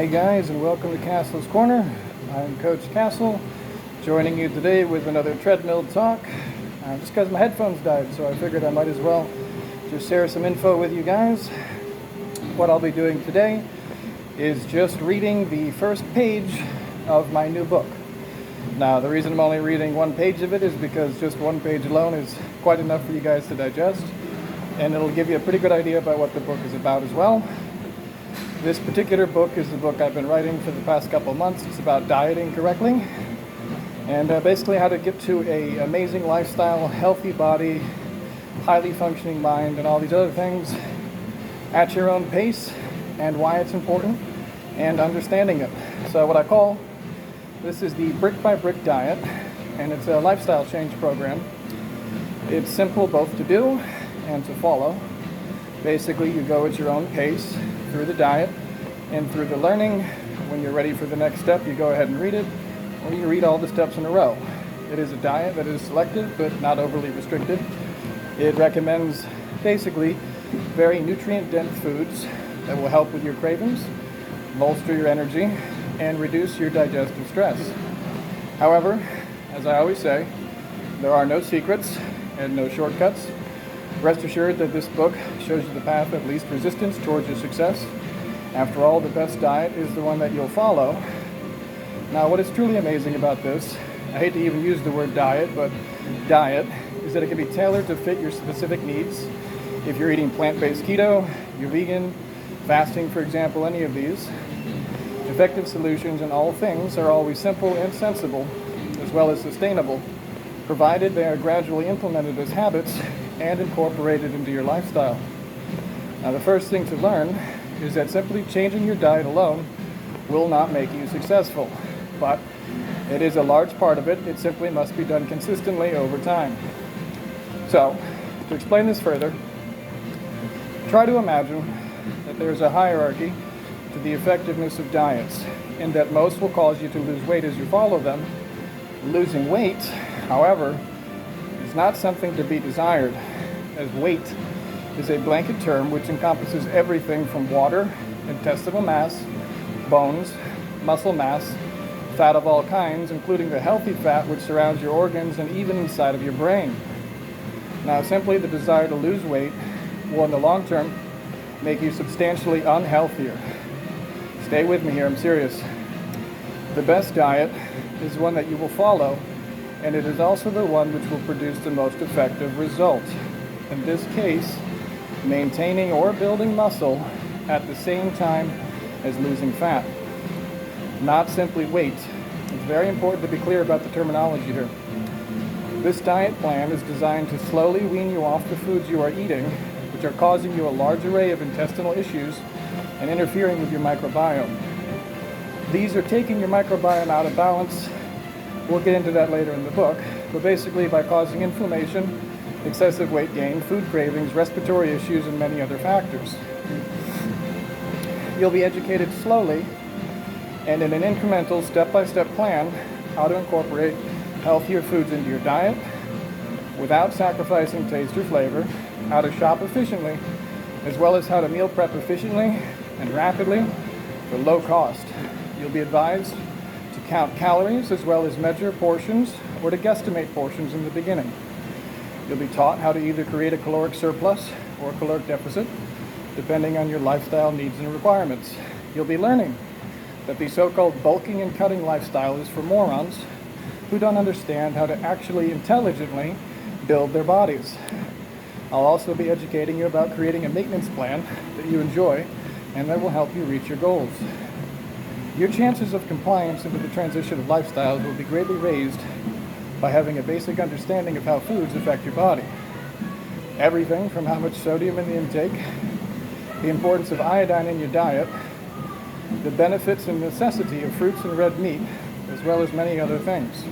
Hey guys, and welcome to Castle's Corner. I'm Coach Castle, joining you today with another treadmill talk. Just because my headphones died, so I figured I might as well just share some info with you guys. What I'll be doing today is just reading the first page of my new book. Now, the reason I'm only reading one page of it is because just one page alone is quite enough for you guys to digest, and it'll give you a pretty good idea about what the book is about as well. This particular book is the book I've been writing for the past couple months. It's about dieting correctly and basically how to get to an amazing lifestyle, healthy body, highly functioning mind, and all these other things at your own pace, and why it's important, and understanding it. So what I call this is the brick by brick diet, and it's a lifestyle change program. It's simple both to do and to follow. Basically, you go at your own pace through the diet and through the learning. When you're ready for the next step, you go ahead and read it, or you read all the steps in a row. It is a diet that is selective but not overly restricted. It recommends basically very nutrient-dense foods that will help with your cravings, bolster your energy, and reduce your digestive stress. However, as I always say, there are no secrets and no shortcuts. Rest assured that this book shows you the path of least resistance towards your success. After all, the best diet is the one that you'll follow. Now, what is truly amazing about this, I hate to even use the word diet, but diet, is that it can be tailored to fit your specific needs. If you're eating plant-based keto, you're vegan, fasting, for example, any of these, effective solutions in all things are always simple and sensible, as well as sustainable, provided they are gradually implemented as habits and incorporated into your lifestyle. Now, the first thing to learn is that simply changing your diet alone will not make you successful, but it is a large part of it. It simply must be done consistently over time. So, to explain this further, try to imagine that there's a hierarchy to the effectiveness of diets, and that most will cause you to lose weight as you follow them. Losing weight, however, is not something to be desired, as weight is a blanket term which encompasses everything from water, intestinal mass, bones, muscle mass, fat of all kinds, including the healthy fat which surrounds your organs and even inside of your brain. Now, simply the desire to lose weight will in the long term make you substantially unhealthier. Stay with me here, I'm serious. The best diet is one that you will follow, and it is also the one which will produce the most effective result. In this case, maintaining or building muscle at the same time as losing fat, not simply weight. It's very important to be clear about the terminology here. This diet plan is designed to slowly wean you off the foods you are eating, which are causing you a large array of intestinal issues and interfering with your microbiome. These are taking your microbiome out of balance. We'll get into that later in the book, but basically by causing inflammation, excessive weight gain, food cravings, respiratory issues, and many other factors. You'll be educated slowly and in an incremental step-by-step plan how to incorporate healthier foods into your diet without sacrificing taste or flavor, how to shop efficiently, as well as how to meal prep efficiently and rapidly for low cost. You'll be advised to count calories as well as measure portions or to guesstimate portions in the beginning. You'll be taught how to either create a caloric surplus or a caloric deficit, depending on your lifestyle needs and requirements. You'll be learning that the so-called bulking and cutting lifestyle is for morons who don't understand how to actually intelligently build their bodies. I'll also be educating you about creating a maintenance plan that you enjoy and that will help you reach your goals. Your chances of compliance into the transition of lifestyles will be greatly raised by having a basic understanding of how foods affect your body. Everything from how much sodium in the intake, the importance of iodine in your diet, the benefits and necessity of fruits and red meat, as well as many other things,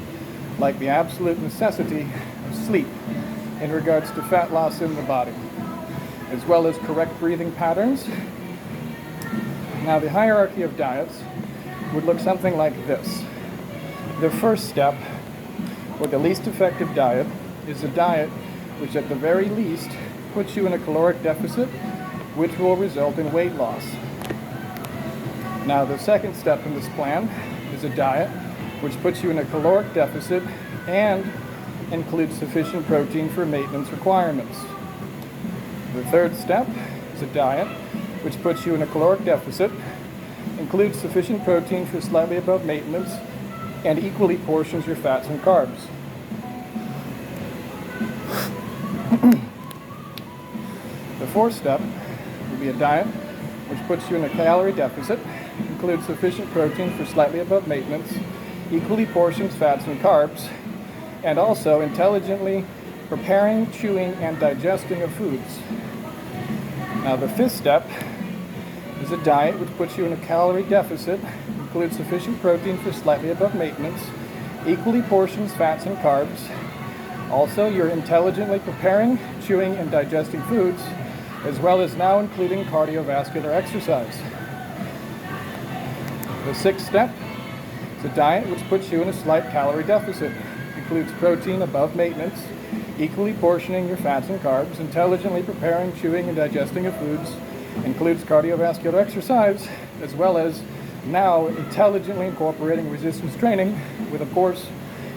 like the absolute necessity of sleep in regards to fat loss in the body, as well as correct breathing patterns. Now, the hierarchy of diets would look something like this. The first step, or the least effective diet, is a diet which at the very least puts you in a caloric deficit, which will result in weight loss. Now, the second step in this plan is a diet which puts you in a caloric deficit and includes sufficient protein for maintenance requirements. The third step is a diet which puts you in a caloric deficit, includes sufficient protein for slightly above maintenance, and equally portions your fats and carbs. The fourth step will be a diet which puts you in a calorie deficit, includes sufficient protein for slightly above maintenance, equally portions fats and carbs, and also intelligently preparing, chewing, and digesting of foods. Now, the fifth step is a diet which puts you in a calorie deficit, includes sufficient protein for slightly above maintenance, equally portions fats and carbs. Also, you're intelligently preparing, chewing, and digesting foods, as well as now including cardiovascular exercise. The sixth step is a diet which puts you in a slight calorie deficit, includes protein above maintenance, equally portioning your fats and carbs, intelligently preparing, chewing, and digesting of foods, includes cardiovascular exercise, as well as now intelligently incorporating resistance training with, of course,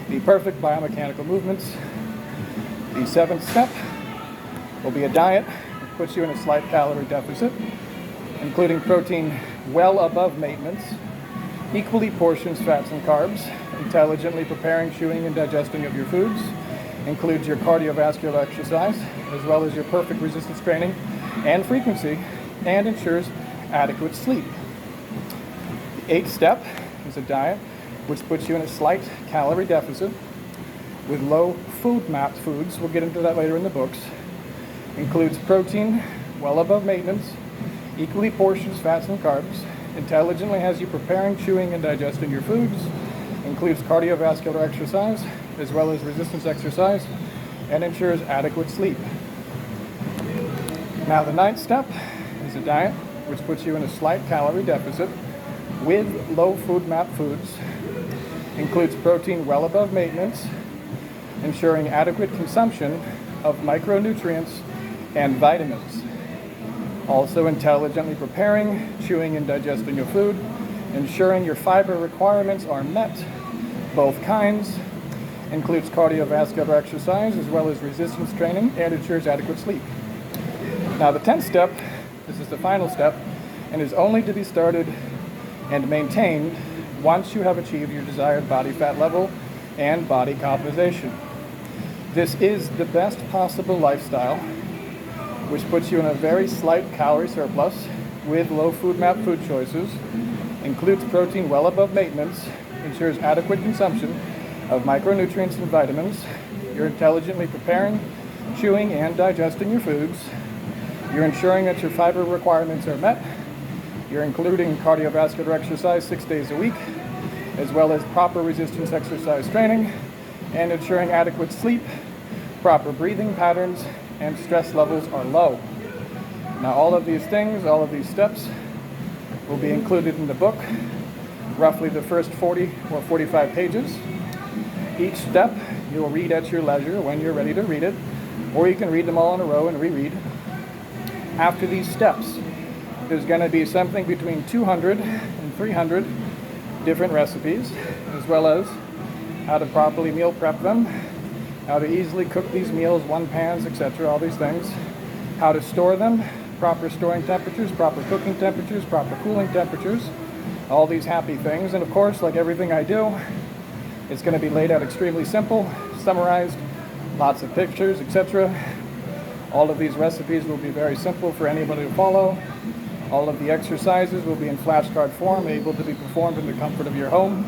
the perfect biomechanical movements. The seventh step will be a diet which puts you in a slight calorie deficit, including protein well above maintenance, equally portions fats and carbs, intelligently preparing, chewing, and digesting of your foods, includes your cardiovascular exercise, as well as your perfect resistance training and frequency, and ensures adequate sleep. The eighth step is a diet which puts you in a slight calorie deficit with low food map foods, we'll get into that later in the books, includes protein well above maintenance, equally portions fats and carbs, intelligently has you preparing, chewing, and digesting your foods, includes cardiovascular exercise, as well as resistance exercise, and ensures adequate sleep. Now, the ninth step is a diet which puts you in a slight calorie deficit with low food map foods, includes protein well above maintenance, ensuring adequate consumption of micronutrients and vitamins. Also intelligently preparing, chewing, and digesting your food, ensuring your fiber requirements are met, both kinds, includes cardiovascular exercise as well as resistance training, and ensures adequate sleep. Now, the 10th step, this is the final step, and is only to be started and maintained once you have achieved your desired body fat level and body composition. This is the best possible lifestyle, which puts you in a very slight calorie surplus with low food map food choices, includes protein well above maintenance, ensures adequate consumption of micronutrients and vitamins. You're intelligently preparing, chewing, and digesting your foods. You're ensuring that your fiber requirements are met. You're including cardiovascular exercise 6 days a week, as well as proper resistance exercise training, and ensuring adequate sleep, proper breathing patterns, and stress levels are low. Now, all of these things, all of these steps will be included in the book, roughly the first 40 or 45 pages. Each step you'll read at your leisure when you're ready to read it, or you can read them all in a row and reread. After these steps, there's going to be something between 200 and 300 different recipes, as well as how to properly meal prep them, how to easily cook these meals, one pans, etc., all these things, how to store them, proper storing temperatures, proper cooking temperatures, proper cooling temperatures, all these happy things. And of course, like everything I do, it's going to be laid out extremely simple, summarized, lots of pictures, etc. All of these recipes will be very simple for anybody to follow. All of the exercises will be in flashcard form, able to be performed in the comfort of your home.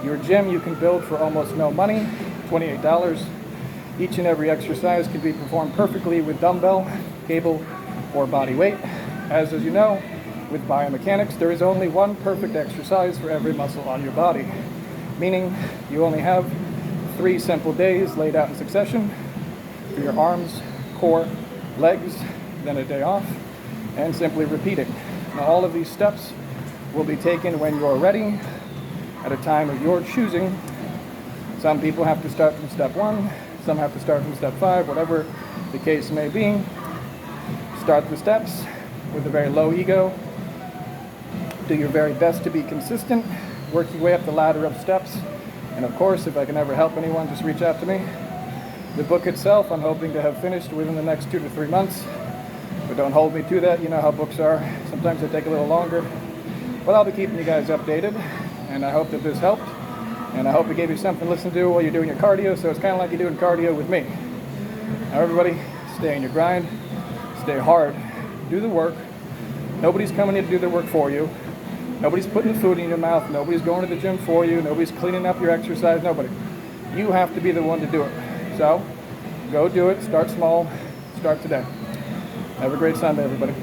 Your gym you can build for almost no money, $28. Each and every exercise can be performed perfectly with dumbbell, cable, or body weight. As you know, with biomechanics, there is only one perfect exercise for every muscle on your body, meaning you only have 3 simple days laid out in succession for your arms, core, legs, then a day off, and simply repeating. Now, all of these steps will be taken when you're ready, at a time of your choosing. Some people have to start from step 1, some have to start from step 5, whatever the case may be. Start the steps with a very low ego. Do your very best to be consistent. Work your way up the ladder of steps. And of course, if I can ever help anyone, just reach out to me. The book itself, I'm hoping to have finished within the next 2 to 3 months. But don't hold me to that. You know how books are. Sometimes they take a little longer. But I'll be keeping you guys updated. And I hope that this helped. And I hope it gave you something to listen to while you're doing your cardio. So it's kind of like you're doing cardio with me. Now everybody, stay in your grind. Stay hard. Do the work. Nobody's coming in to do the work for you. Nobody's putting the food in your mouth. Nobody's going to the gym for you. Nobody's cleaning up your exercise. Nobody. You have to be the one to do it. So, go do it. Start small. Start today. Have a great Sunday, everybody.